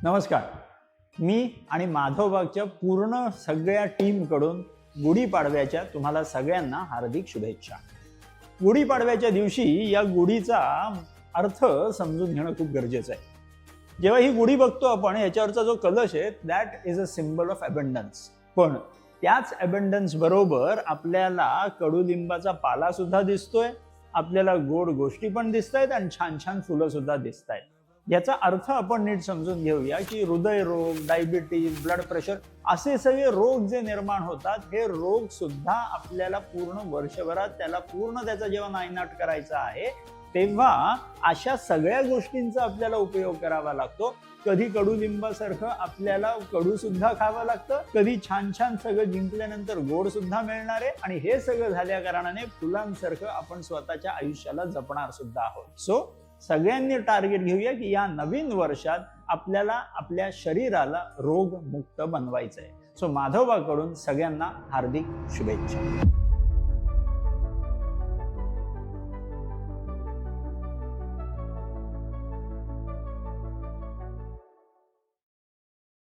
नमस्कार. मी आणि माधवबागच्या पूर्ण सगळ्या टीमकडून गुढीपाडव्याच्या तुम्हाला सगळ्यांना हार्दिक शुभेच्छा. गुढीपाडव्याच्या दिवशी या गुढीचा अर्थ समजून घेणं खूप गरजेचं आहे. जेव्हा ही गुढी बघतो आपण, याच्यावरचा जो कलश आहे that is a symbol of abundance. पण त्याच अबंडन्स बरोबर आपल्याला कडुलिंबाचा पाला सुद्धा दिसतोय, आपल्याला गोड गोष्टी पण दिसत आहेत आणि छान छान फुलं सुद्धा दिसत आहेत. याचा अर्थ आपण नीट समजून घेऊया की हृदयरोग, डायबिटीज, ब्लड प्रेशर असे सगळे रोग जे निर्माण होतात, हे रोग सुद्धा आपल्याला पूर्ण वर्षभरात त्याचा जेव्हा नायनाट करायचा आहे तेव्हा अशा सगळ्या गोष्टींचा आपल्याला उपयोग करावा लागतो. कधी कडुलिंबासारखं आपल्याला कडू सुद्धा खावं लागतं, कधी छान छान सगळं जिंकल्यानंतर गोड सुद्धा मिळणार आहे, आणि हे सगळं झाल्या कारणाने फुलांसारखं आपण स्वतःच्या आयुष्याला जपणार सुद्धा आहोत. सो सगळ्यांनी टार्गेट घेऊया की या नवीन वर्षात आपल्याला आपल्या शरीराला रोगमुक्त बनवायचं आहे. सो माधवबागकडून सगळ्यांना हार्दिक शुभेच्छा.